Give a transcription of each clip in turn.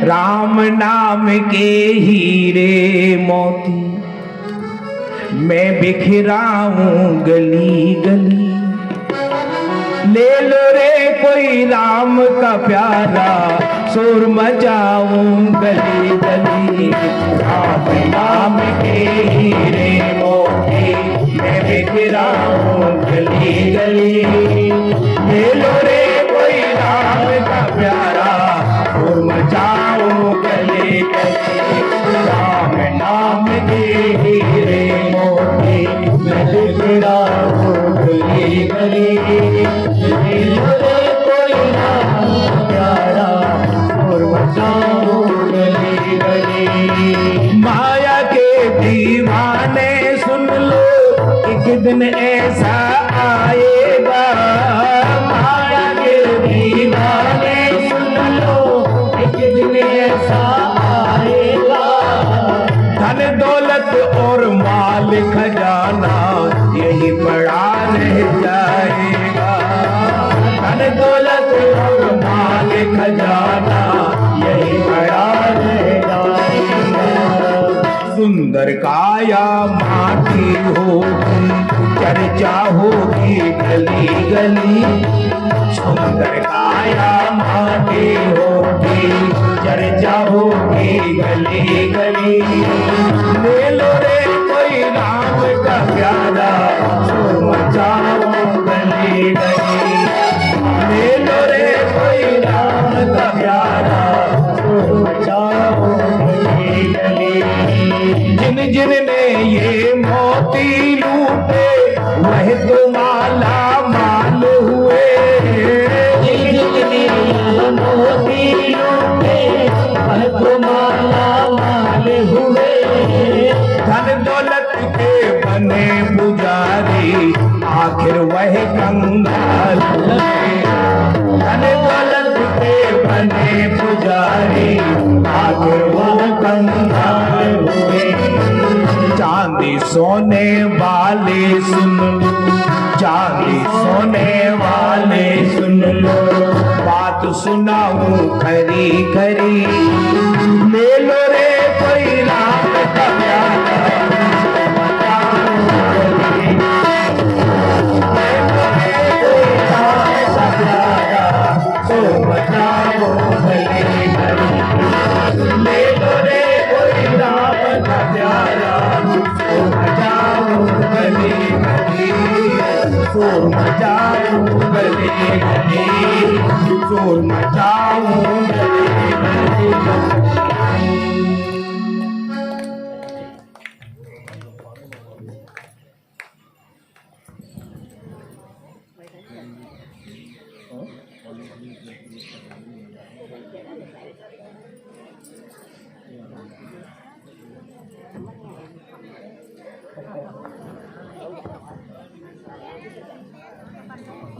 राम नाम के हीरे मोती मैं बिखराऊं गली गली। ले लो रे कोई राम का प्यारा शोर मचाऊं गली गली। राम नाम के हीरे मोती मैं बिखराऊं गली गली। ले लो रे कोई राम का प्यारा शोर मचाऊं गली गली। राम नाम के हीरे मोती मैं बिखराऊं गली गली। ले लो रे कोई राम प्यारा शोर मचाऊं गली गली। माया के दीवाने सुन लो एक दिन ऐसा आएगा। माया के दीवाने सुन लो एक दिन ऐसा आएगा। धन दौलत और माल खजाना यही पड़ा रह जाएगा। धन दौलत और माल खजाना यही पड़ा रह जाएगा। सुंदर काया माटी हो चर्चा होगी गली गली। सुंदर काया माटी होगी चर्चा होगी गली गली। ले लो रे कोई राम का प्यारा शोर मचाओ गली गली। ले लो रे कोई राम का प्यारा शोर मचाओ गली गली। जिन जिन ने ये मोती लूटे वह तो माला माल हुए। जिन जिन ने ये मोती लूटे वह तो माला माल हुए। धन दौलत के बने पुजारी आखिर वह कंगाल हुए। धन दौलत के बने पुजारी आखिर वह कंगाल हुए। चांदी सोने वाले सुन लो, चांदी सोने वाले सुन लो, बात सुनाऊं खरी खरी। ले लो रे कोई राम का प्यारा शोर मचाओ गली गली। ले लो रे कोई राम का प्यारा शोर मचाओ गली गली। शोर मचाओ गली गली। शोर मचाओ गली गली।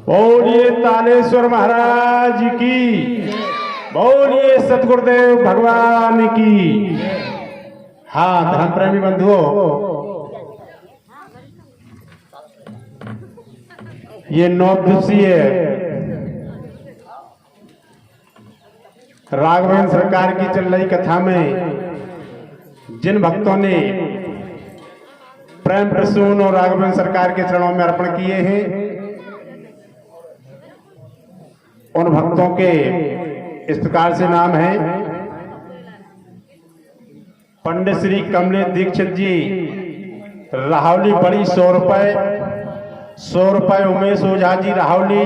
बोलिए तालेश्वर महाराज की, बोलिए सतगुरुदेव भगवान की। हाँ धर्म प्रेमी बंधुओं, ये 9 दिवसीय राघवेंद्र सरकार की चल रही कथा में जिन भक्तों ने प्रेम प्रसून और राघवेंद्र सरकार के चरणों में अर्पण किए हैं, उन भक्तों के इस प्रकार से नाम है। पंडित श्री कमलेश दीक्षित जी राहौली बड़ी 100 रुपए। 100 रुपए उमेश ओझा जी राहौली।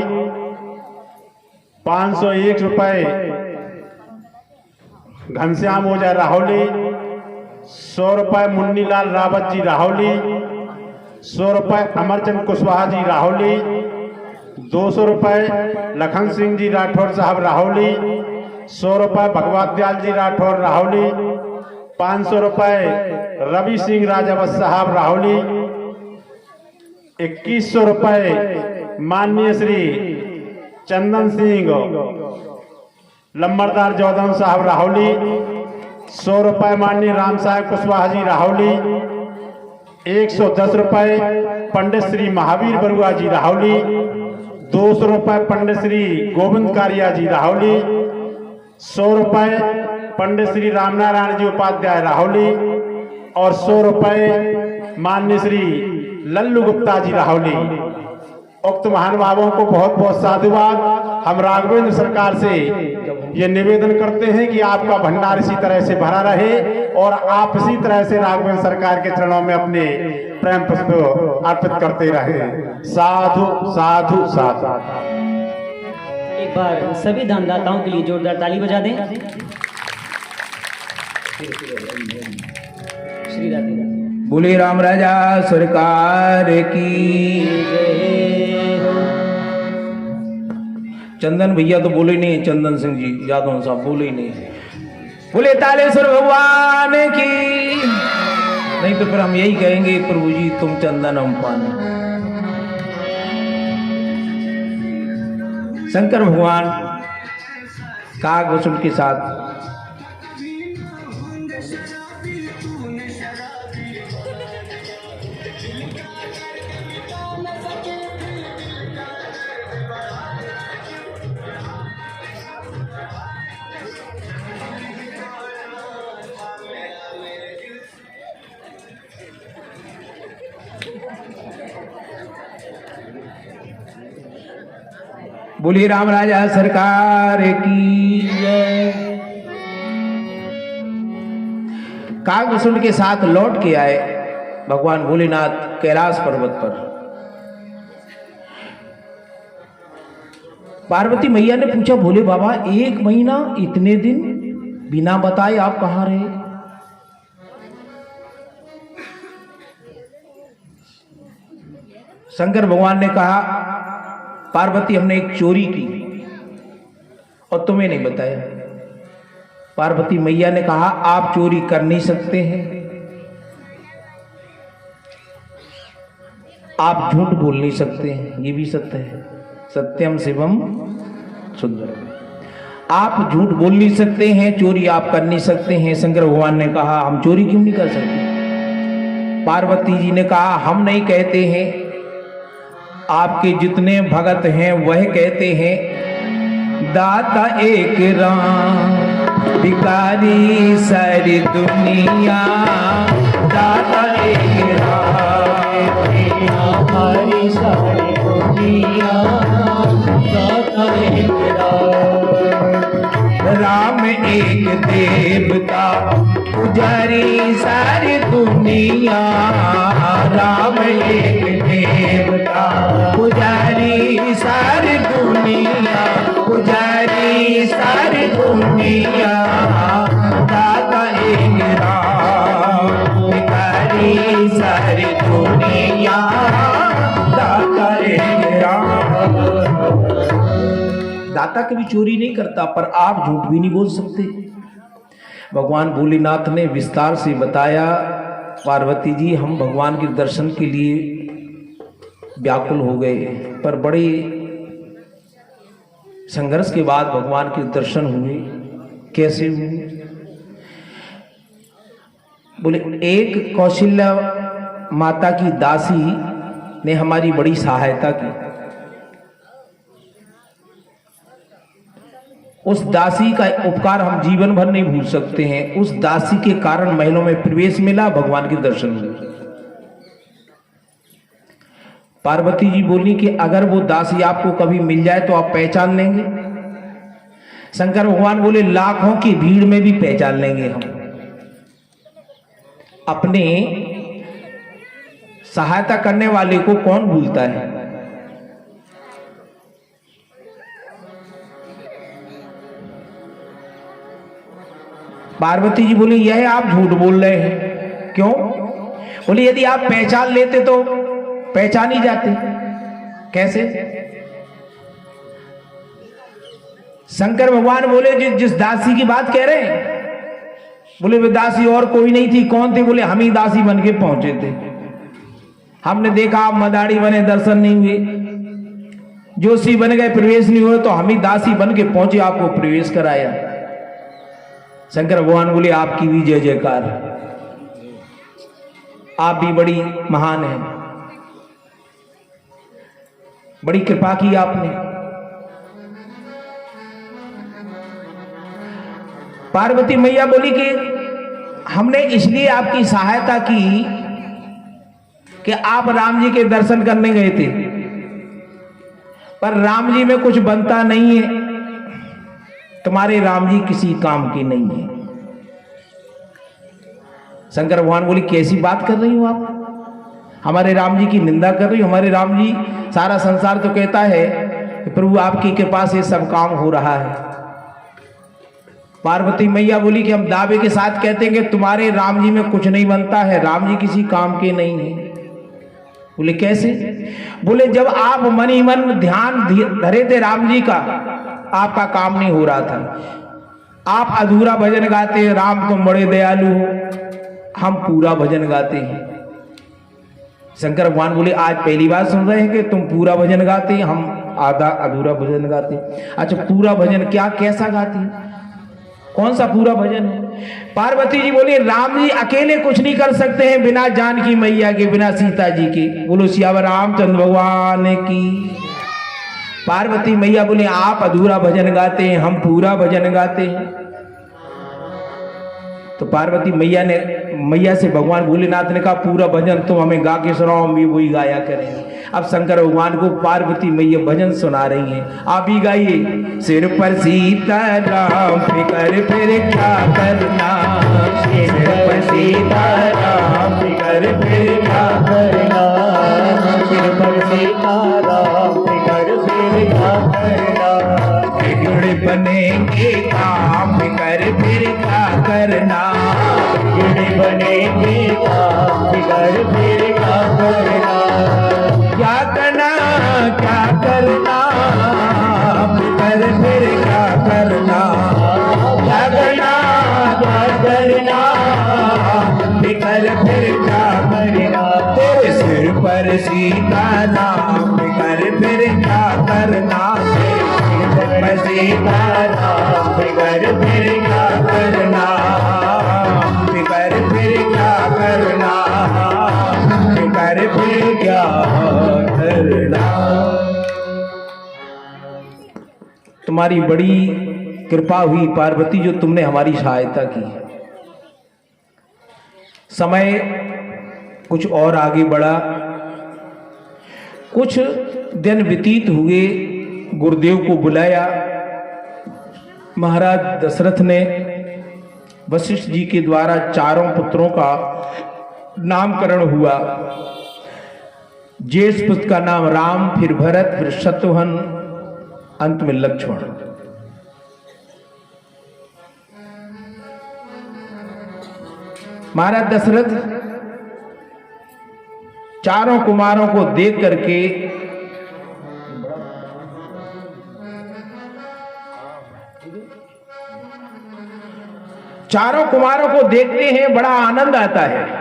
501 रुपए घनश्याम ओझा राहौली। 100 रुपए मुन्नीलाल रावत जी राहौली। 100 रुपए अमरचंद कुशवाहा जी राहौली। 200 रुपए लखन सिंह जी राठौर साहब राहौली। 100 रुपए भगवत दयाल जी राठौर राहौली। 500 रुपए रवि सिंह राजावत साहब राहौली। 2100 रुपए माननीय श्री चंदन सिंह लंबरदार जौदन साहब राहौली। 100 रुपए माननीय राम साहब कुशवाहा जी राहौली। 110 रुपए पंडित श्री महावीर बरुआ जी राहौली। 200 रुपए पंडित श्री गोविंद कारिया जी राहौली। 100 रुपए पंडित श्री रामनारायण जी उपाध्याय राहौली और 100 रुपए माननीय श्री लल्लू गुप्ता जी राहौली। उक्त महानुभावों को बहुत बहुत साधुवाद। हम राघवेंद्र सरकार से ये निवेदन करते हैं कि आपका भंडार इसी तरह से भरा रहे और आप इसी तरह से राघवेंद्र सरकार के चरणों में अपने प्रेम पुष्प अर्पित करते रहे। साधु साधु साधु। एक बार सभी दानदाताओं के लिए जोरदार ताली बजा दें। श्री राधे राधे। बोले राम राजा सरकार की। चंदन भैया तो बोले नहीं, चंदन सिंह जी यादव साहब बोले ही नहीं। बोले तालेश्वर भगवान की। नहीं तो फिर हम यही कहेंगे प्रभु जी तुम चंदन हम पानी। शंकर भगवान काग वसुल के साथ बोलिए राम राजा सरकार की जय। कागभूषण के साथ लौट के आए भगवान भोलेनाथ कैलाश पर्वत पर। पार्वती मैया ने पूछा भोले बाबा 1 महीना इतने दिन बिना बताए आप कहां रहे? शंकर भगवान ने कहा पार्वती हमने एक चोरी की और तुम्हें नहीं बताया। पार्वती मैया ने कहा आप चोरी कर नहीं सकते हैं, आप झूठ बोल नहीं सकते हैं, ये भी सत्य है। सत्यम शिवम सुंदरम। आप झूठ बोल नहीं सकते हैं, चोरी आप कर नहीं सकते हैं। शंकर भगवान ने कहा हम चोरी क्यों नहीं कर सकते? पार्वती जी ने कहा हम नहीं कहते हैं, आपके जितने भगत हैं वह कहते हैं दाता एक राम भिखारी सारी दुनिया। दाता एक राम भिखारी सारी दुनिया। दाता एक राम एक देवता पुजारी सारी दुनिया। राम एक देवता पुजारी सारी दुनिया। पुजारी सारी दुनिया। दाता एक राम भिखारी सारी दुनिया। दाता एक राम। दाता कभी चोरी नहीं करता, पर आप झूठ भी नहीं बोल सकते। भगवान भोलेनाथ ने विस्तार से बताया पार्वती जी हम भगवान के दर्शन के लिए व्याकुल हो गए, पर बड़े संघर्ष के बाद भगवान के दर्शन हुए। कैसे हुए? बोले एक कौशल्या माता की दासी ने हमारी बड़ी सहायता की। उस दासी का उपकार हम जीवन भर नहीं भूल सकते हैं। उस दासी के कारण महलों में प्रवेश मिला, भगवान के दर्शन हुए। पार्वती जी बोली कि अगर वो दासी आपको कभी मिल जाए तो आप पहचान लेंगे? शंकर भगवान बोले लाखों की भीड़ में भी पहचान लेंगे हम। अपने सहायता करने वाले को कौन भूलता है? पार्वती जी बोली यह आप झूठ बोल रहे हैं। क्यों? बोले यदि आप पहचान लेते तो पहचान ही जाते। कैसे? शंकर भगवान बोले जिस दासी की बात कह रहे हैं, बोले वे दासी और कोई नहीं थी। कौन थे? बोले हम ही दासी बन के पहुंचे थे। हमने देखा आप मदारी बने, दर्शन नहीं हुए, जोशी बन गए, प्रवेश नहीं हुए, तो हम ही दासी बन के पहुंचे, आपको प्रवेश कराया। शंकर भगवान बोले आपकी भी जय जयकार, आप भी बड़ी महान हैं, बड़ी कृपा की आपने। पार्वती मैया बोली कि हमने इसलिए आपकी सहायता की कि आप राम जी के दर्शन करने गए थे, पर राम जी में कुछ बनता नहीं है, तुम्हारे राम जी किसी काम के नहीं है। शंकर भगवान बोली कैसी बात कर रही हो आप, हमारे राम जी की निंदा कर रही हो। हमारे राम जी, सारा संसार तो कहता है कि प्रभु आपकी कृपा से सब काम हो रहा है। पार्वती मैया बोली कि हम दावे के साथ कहते हैं कि तुम्हारे राम जी में कुछ नहीं बनता है, राम जी किसी काम के नहीं है। बोले कैसे? बोले जब आप मन ही मन ध्यान धरे थे राम जी का, आपका काम नहीं हो रहा था। आप अधूरा भजन गाते हैं, राम तुम बड़े दयालु हो, हम पूरा भजन गाते हैं। शंकर भगवान बोले आज पहली बार सुन रहे हैं कि तुम पूरा भजन गाते हैं, हम आधा अधूरा भजन गाते हैं। अच्छा पूरा भजन क्या, कैसा गाते हैं, कौन सा पूरा भजन है? पार्वती जी बोली राम जी अकेले कुछ नहीं कर सकते हैं बिना जानकी मैया के, बिना सीता जी के। बोलो सियावर रामचंद्र भगवान की। पार्वती मैया बोले आप अधूरा भजन गाते हैं, हम पूरा भजन गाते हैं। तो पार्वती मैया से भगवान भोलेनाथ ने कहा पूरा भजन तुम हमें गा के सुनाओ, हम भी वही गाया करेंगे। अब शंकर भगवान को पार्वती मैया भजन सुना रही हैं, आप ही गाइए। सिर पर सीताराम फिकर फिर क्या करना, सिर पर सीताराम फिकर फिर क्या करना, सिर पर सीताराम फिकर फिर क्या करना, बिगड़ बनेंगे काम फिकर फिर क्या करना, बिगड़ बनेंगे काम फिकर फिर क्या करना, क्या करना क्या करना, फिकर फिर क्या करना, क्या करना क्या करना, फिकर फिर क्या करना, तेरे सिर पर सीताराम फिकर फिर क्या करना, सिर पर सीताराम फिकर फिर क्या करना, फिकर फिर क्या करना, फिकर फिर क्या करना। तुम्हारी बड़ी कृपा हुई पार्वती जो तुमने हमारी सहायता की। समय कुछ और आगे बढ़ा, कुछ दिन व्यतीत हुए, गुरुदेव को बुलाया। महाराज दशरथ ने वशिष्ठ जी के द्वारा चारों पुत्रों का नामकरण हुआ। ज्येष्ठ पुत्र का नाम राम, फिर भरत, फिर शत्रुघ्न, अंत में लक्ष्मण। महाराज दशरथ चारों कुमारों को देख करके चारों कुमारों को देखते हैं, बड़ा आनंद आता है।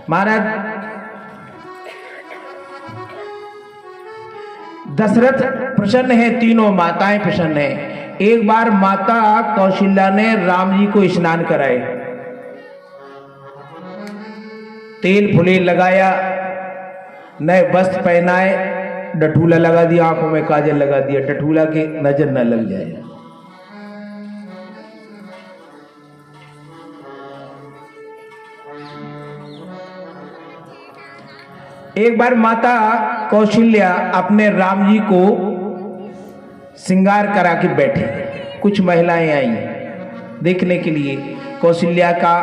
महाराज दशरथ प्रसन्न है, तीनों माताएं प्रसन्न है। एक बार माता कौशल्या ने राम जी को स्नान कराए, तेल फुले लगाया, नए वस्त्र पहनाए, डठूला लगा दिया, आंखों में काजल लगा दिया, डठूला के नजर न लग जाए। एक बार माता कौशल्या अपने राम जी को श्रृंगार करा के बैठी। कुछ महिलाएं आई देखने के लिए कौशल्या का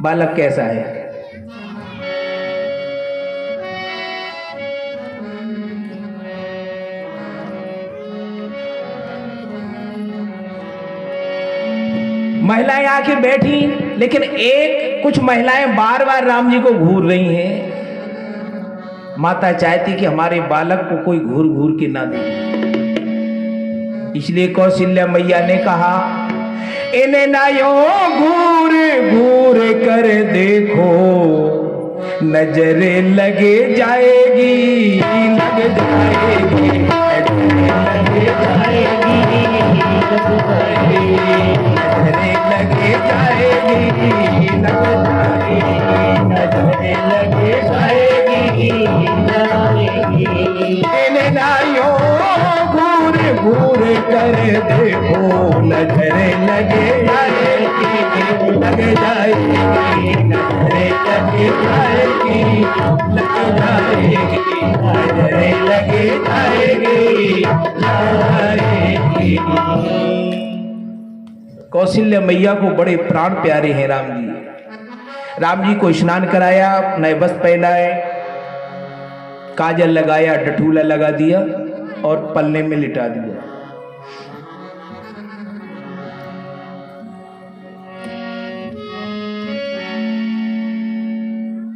बालक कैसा है। महिलाएं आके बैठी, लेकिन कुछ महिलाएं बार बार राम जी को घूर रही हैं। माता चाहती कि हमारे बालक को कोई घूर घूर के ना दे, इसलिए कौशल्या मैया ने कहा इन्हें ना यो घूर घूर कर देखो, नजरे लगे जाएगी, लग जाएगी, लगे जाएगी, नजरे लगे जाएगी, लग जाएगी, नजरे लगे जाएगी, जाएगी। इन्हें नारियों घूर घूर कर देखो नजर लगे जाएगी, लग जाएगी, नजर लगे जाएगी, लग जाएगी, नजर लगे जाएगी, जाएगी। कौशल्या मैया को बड़े प्राण प्यारे हैं राम जी। राम जी को स्नान कराया, नए वस्त्र पहनाए, काजल लगाया, डठूला लगा दिया और पल्ले में लिटा दिया।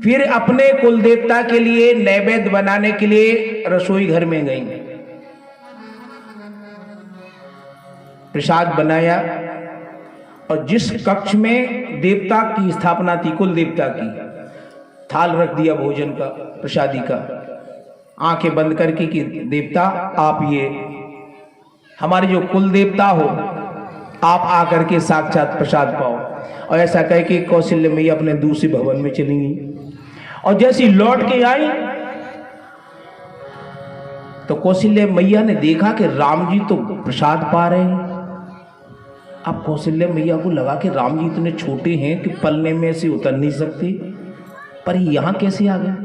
फिर अपने कुल देवता के लिए नैवेद्य बनाने के लिए रसोई घर में गई, प्रसाद बनाया और जिस कक्ष में देवता की स्थापना थी, कुल देवता की, थाल रख दिया भोजन का, प्रसादी का, आंखें बंद करके कि देवता आप ये हमारे जो कुल देवता हो, आप आकर के साक्षात प्रसाद पाओ। और ऐसा कह के कौशल्या मैया अपने दूसरे भवन में चली गई। और जैसी लौट के आई तो कौशल्या मैया ने देखा कि राम जी तो प्रसाद पा रहे हैं। अब कौशल्या मैया को लगा कि राम जी इतने छोटे हैं कि पलने में से उतर नहीं सकते, पर यहां कैसे आ गए।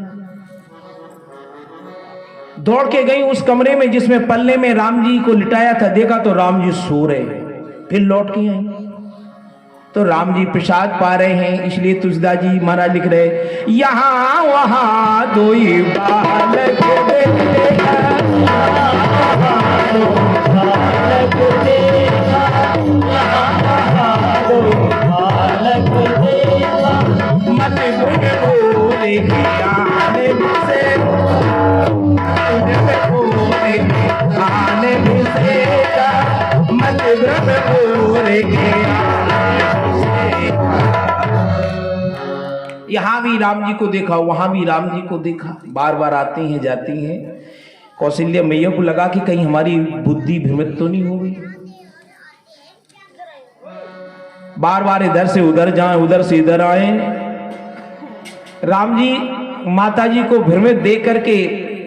दौड़ के गई उस कमरे में जिसमें पल्ले में राम जी को लिटाया था, देखा तो राम जी सो रहे। फिर लौट के आई तो राम जी प्रसाद पा रहे हैं। इसलिए तुलसीदास जी महाराज लिख रहे, यहाँ वहाँ दो ही बालक देखा, मत भूले आने से, आने से मत भूले यहाँ भी राम जी को देखा, वहां भी राम जी को देखा, बार बार आती हैं जाती हैं। कौशल्या मैया को लगा कि कहीं हमारी बुद्धि भ्रमित तो नहीं हो गई। बार बार इधर से उधर जाएं, उधर से इधर आए। राम जी माता जी को भ्रमित देख करके,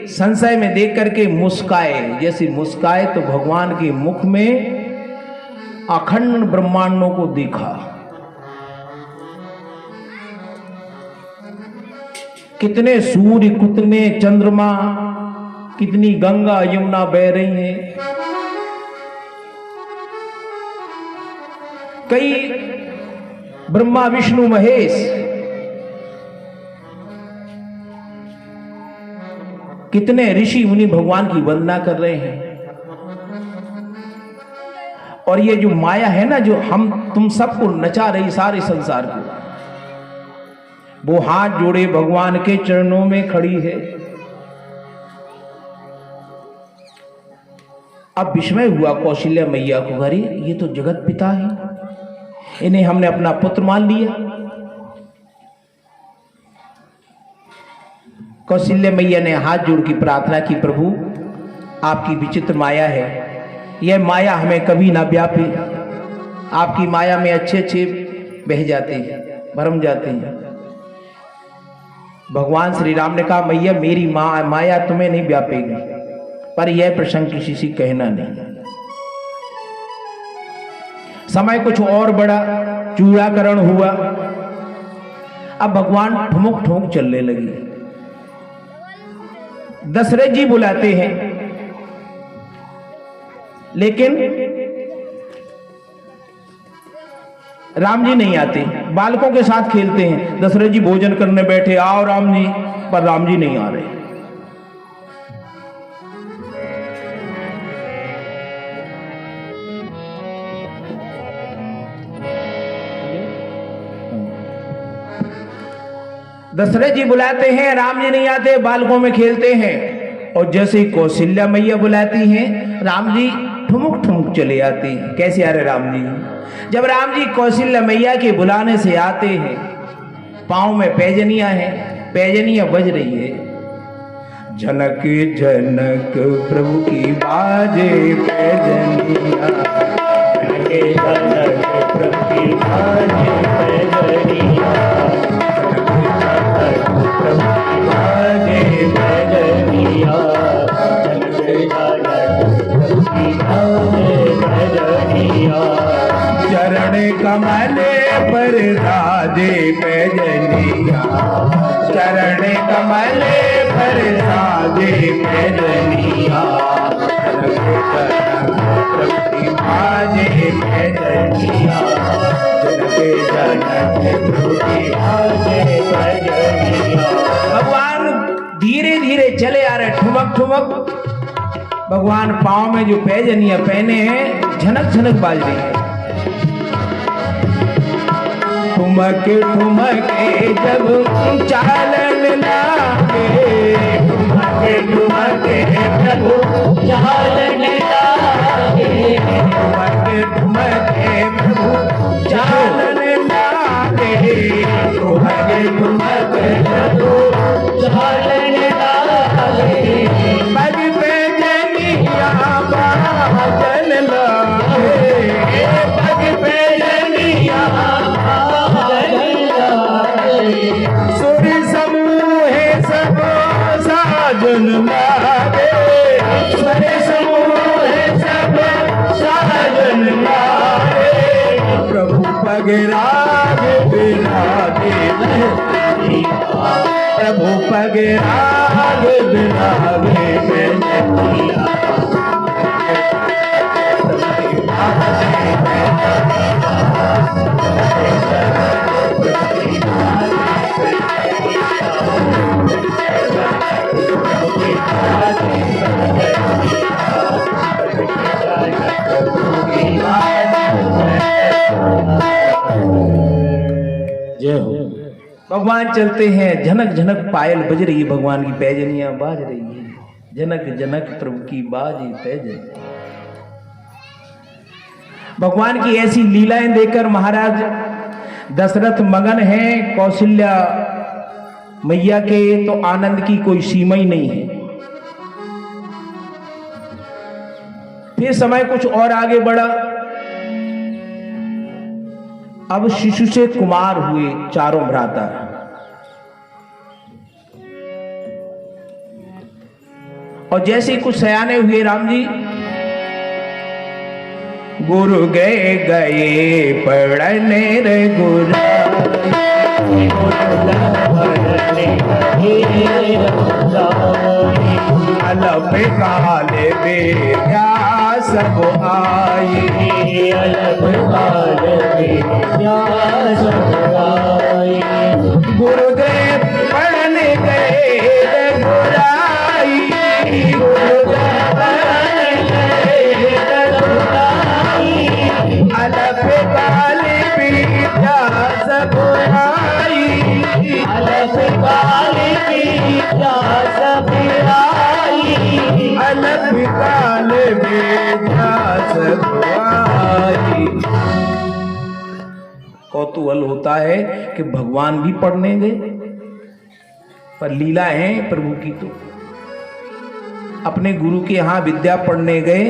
संशय में देख करके मुस्काए। जैसे मुस्काए तो भगवान के मुख में अखंड ब्रह्मांडों को देखा। कितने सूर्य, कितने चंद्रमा, कितनी गंगा यमुना बह रही हैं। कई ब्रह्मा विष्णु महेश, कितने ऋषि मुनि भगवान की वंदना कर रहे हैं। और ये जो माया है ना, जो हम तुम सबको नचा रही सारे संसार को, वो हाथ जोड़े भगवान के चरणों में खड़ी है। अब विस्मय हुआ कौशल्या मैया को, अरे ये तो जगत पिता है, इन्हें हमने अपना पुत्र मान लिया। कौशल्या मैया ने हाथ जोड़ की प्रार्थना की, प्रभु आपकी विचित्र माया है, यह माया हमें कभी ना व्यापे। आपकी माया में अच्छे अच्छे बह जाते हैं, भरम जाते हैं। भगवान श्री राम ने कहा, मैया मेरी माया तुम्हें नहीं व्यापेगी, पर यह प्रसंग किसी से कहना नहीं। समय कुछ और बड़ा, चूड़ाकरण हुआ। अब भगवान ठुमुक ठुमुक चलने लगे। दशरथ जी बुलाते हैं, लेकिन राम जी नहीं आते, बालकों के साथ खेलते हैं। दशरथ जी भोजन करने बैठे, आओ राम जी, पर राम जी नहीं आ रहे। दशरथ जी बुलाते हैं, राम जी नहीं आते, बालकों में खेलते हैं। और जैसे ही कौशल्या मैया बुलाती हैं, राम जी ठुमुक ठुमुक चले आते हैं। कैसे आ रहे राम जी? जब राम जी कौशल्या मैया के बुलाने से आते हैं, पांव में पैजनियां हैं, पैजनियां बज रही है। जनक जनक प्रभु की बाजे पैजनियां, जनक प्रभु की बाजे पैजनियां, प्रभु की बाजे पैजनियां। कमल पर राजे पैजनिया, चरण कमल पर राजे पैजनिया, बाजे पैजनिया, जनके जनक बाजे पैजनिया। भगवान धीरे धीरे चले आ रहे, ठुमक ठुमक। भगवान पाँव में जो पैजनिया पहने हैं झनक झनक बाज रही है। ठुमक ठुमक जब चालन लागे, ठुमक ठुमक जब चालन लागे, ठुमक ठुमक प्रभु चालन लागे, ठुमक ठुमक प्रभु चालन लागे, पग पे जनिया बाजन लागे, पग पे जनिया सुर समूह सब साजन लागे, सुर समूह सब साजन लागे, प्रभु पग राग बिरागे, प्रभु पग राग बिरागे, जय हो। भगवान चलते हैं, झनक झनक पायल बज रही है, भगवान की पैजनियां बाज रही है, जनक जनक प्रभु की बाजी पैजनिया। भगवान की ऐसी लीलाएं देखकर महाराज दशरथ मगन हैं, कौशल्या मैया के तो आनंद की कोई सीमा ही नहीं है। फिर समय कुछ और आगे बढ़ा, अब शिशु से कुमार हुए चारों भ्राता। और जैसे कुछ सयाने हुए राम जी, गुरु गए गए पढ़ने रे गुरु, अलप काले बेया सब आई, अलप काले बेया सब आई, गुरुदेव पढ़ने गए रे गुराई, गुरुदेव पढ़ने गए रे गुराई, अलप काले बेया सब आई, अलप काले बेया सब आई, अलप काले बेया सब आई। कौतूहल होता है कि भगवान भी पढ़ने गए, पर लीला है प्रभु की। तो अपने गुरु के यहाँ विद्या पढ़ने गए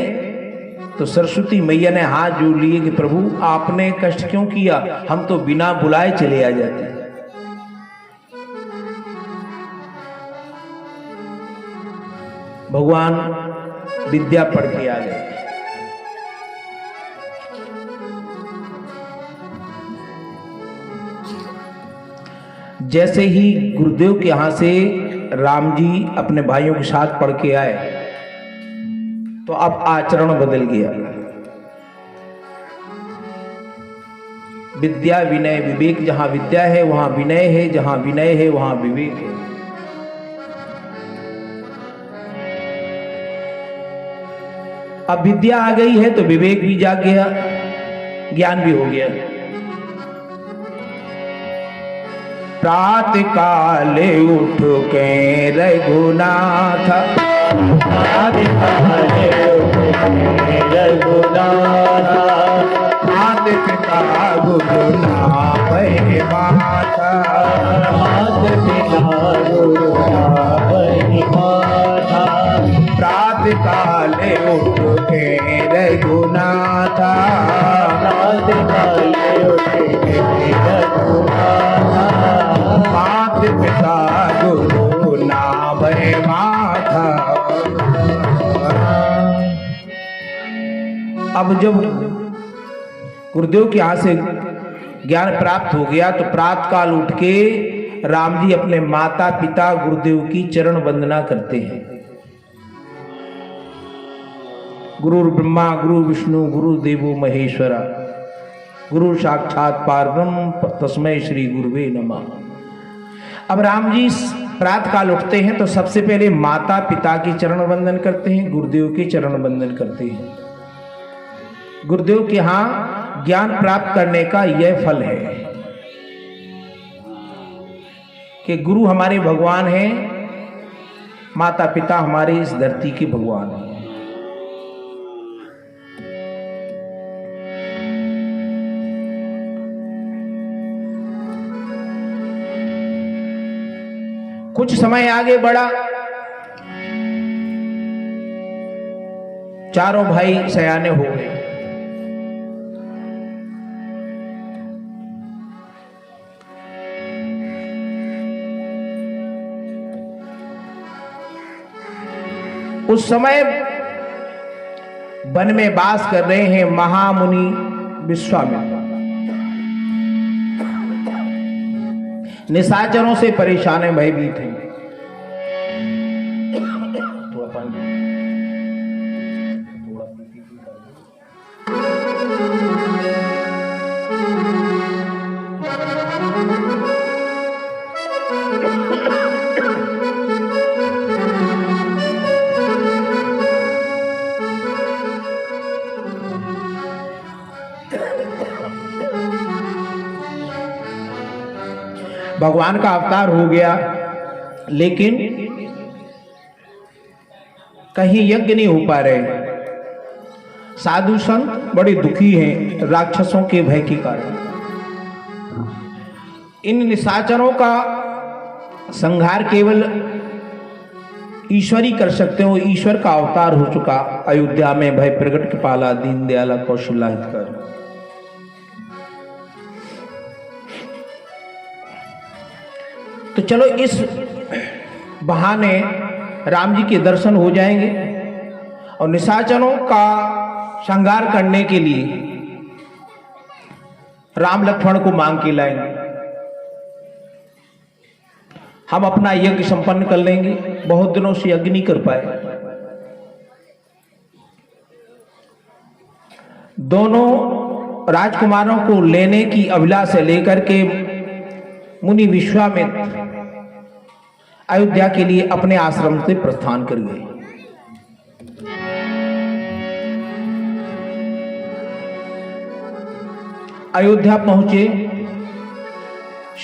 तो सरस्वती मैया ने हाथ जोड़ लिए कि प्रभु आपने कष्ट क्यों किया, हम तो बिना बुलाए चले आ जाते। भगवान विद्या पढ़ के आ गए। जैसे ही गुरुदेव के यहां से राम जी अपने भाइयों के साथ पढ़ के आए तो अब आचरण बदल गया। विद्या विनय विवेक, जहां विद्या है वहां विनय है, जहां विनय है वहां विवेक है। अब विद्या आ गई है तो विवेक भी जाग गया, ज्ञान भी हो गया। प्रातः काले उठ के रघुनाथ, प्रातः काले उठ के रघुनाथ, मात पिता गुरु नाभै माता, मात पिता गुरु नाभै माता, प्रातः काले उठ के रघुनाथ, प्रातः काले उठ के रघुनाथ, मात पिता गुरु नाभै माता। अब जब गुरुदेव के यहाँ से ज्ञान प्राप्त हो गया तो प्रातः काल उठ के राम जी अपने माता पिता गुरुदेव की चरण वंदना करते हैं। गुरु ब्रह्मा गुरु विष्णु गुरु देवो महेश्वरा गुरु साक्षात पारब्रह्म तस्मै श्री गुरुवे नमः। अब राम जी प्रातः काल उठते हैं तो सबसे पहले माता पिता की चरण वंदन करते हैं, गुरुदेव के चरण वंदन करते हैं। गुरुदेव के यहाँ ज्ञान प्राप्त करने का यह फल है कि गुरु हमारे भगवान हैं, माता पिता हमारे इस धरती के भगवान हैं। कुछ समय आगे बढ़ा, चारों भाई सयाने हो गए। उस समय वन में वास कर रहे हैं महामुनि विश्वामित्र। निशाचरों से परेशान है, भयभीत हैं। भगवान का अवतार हो गया, लेकिन कहीं यज्ञ नहीं हो पा रहे। साधु संत बड़े दुखी हैं राक्षसों के भय के कारण। इन निशाचरों का संहार केवल ईश्वर ही कर सकते हो। ईश्वर का अवतार हो चुका अयोध्या में भय प्रगट कृपाला दीन दयाला कौशल्या हितकर। तो चलो इस बहाने राम जी के दर्शन हो जाएंगे और निशाचरों का संहार करने के लिए राम लक्ष्मण को मांग के लाएंगे। हम अपना यज्ञ संपन्न कर लेंगे, बहुत दिनों से यज्ञ नहीं कर पाए। दोनों राजकुमारों को लेने की अभिलाषा लेकर के मुनि विश्वामित्र अयोध्या के लिए अपने आश्रम से प्रस्थान कर गए। अयोध्या पहुंचे,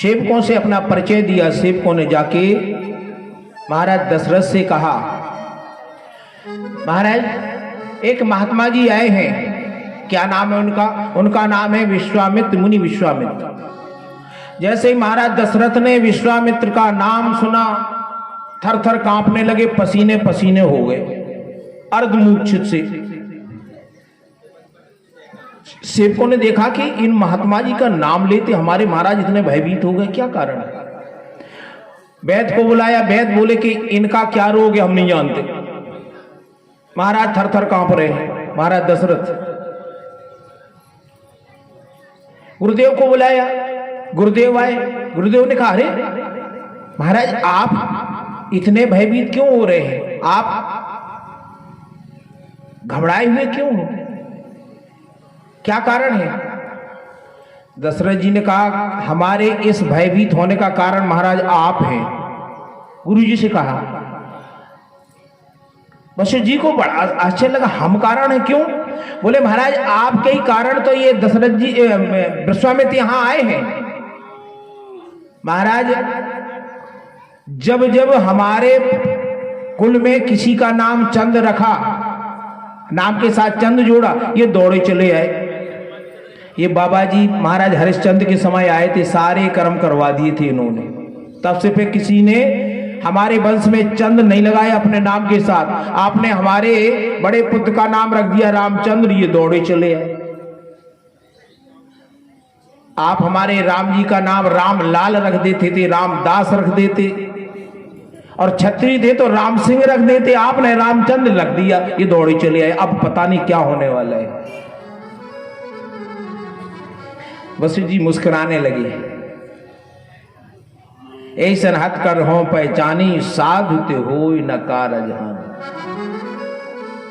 सेवकों से अपना परिचय दिया। सेवकों ने जाके महाराज दशरथ से कहा, महाराज एक महात्मा जी आए हैं। क्या नाम है उनका? उनका नाम है विश्वामित्र, मुनि विश्वामित्र। जैसे ही महाराज दशरथ ने विश्वामित्र का नाम सुना, थर थर कांपने लगे, पसीने पसीने हो गए, अर्धमूर्छित से। सेवकों ने देखा कि इन महात्मा जी का नाम लेते हमारे महाराज इतने भयभीत हो गए, क्या कारण है? वैद्य को बुलाया। वैद्य बोले कि इनका क्या रोग है हम नहीं जानते। महाराज थर थर कांप रहे हैं। महाराज दशरथ गुरुदेव को बुलाया। गुरुदेव आए। गुरुदेव ने कहा, अरे महाराज आप इतने भयभीत क्यों हो रहे हैं? आप घबराए हुए क्यों हो? क्या कारण है? दशरथ जी ने कहा, हमारे इस भयभीत होने का कारण महाराज आप हैं। गुरु जी से कहा। वशिष्ठ जी को बड़ा आश्चर्य लगा, हम कारण है? क्यों? बोले महाराज आपके ही कारण तो ये दशरथ जी विश्वामित्र यहां आए हैं। महाराज जब जब हमारे कुल में किसी का नाम चंद रखा, नाम के साथ चंद जोड़ा, ये दौड़े चले आए। ये बाबा जी महाराज हरिश्चंद्र के समय आए थे, सारे कर्म करवा दिए थे इन्होंने। तब से फिर किसी ने हमारे वंश में चंद नहीं लगाया अपने नाम के साथ। आपने हमारे बड़े पुत्र का नाम रख दिया रामचंद्र, ये दौड़े चले आए। आप हमारे राम जी का नाम रामलाल रख देते थे, रामदास रख देते, और छत्री थे तो राम सिंह रख देते। आपने रामचंद्र रख दिया, ये दौड़े चले आए। अब पता नहीं क्या होने वाला है। वशिष्ठ जी मुस्कुराने लगे। ऐसन हथ कर हो पहचानी साधु ते होय न कारज हानि।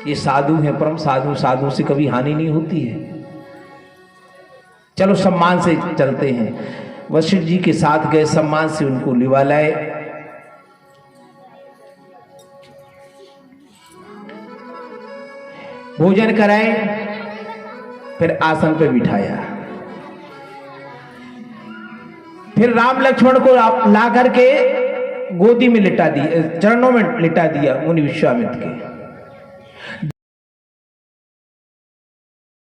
ये साधु हैं, परम साधु, साधु से कभी हानि नहीं होती है। चलो सम्मान से चलते हैं। वशिष्ठ जी के साथ गए, सम्मान से उनको लिवा लाए। भोजन कराए, फिर आसन पे बिठाया। फिर राम लक्ष्मण को ला करके गोदी में लिटा दिया, चरणों में लिटा दिया मुनि विश्वामित्र के।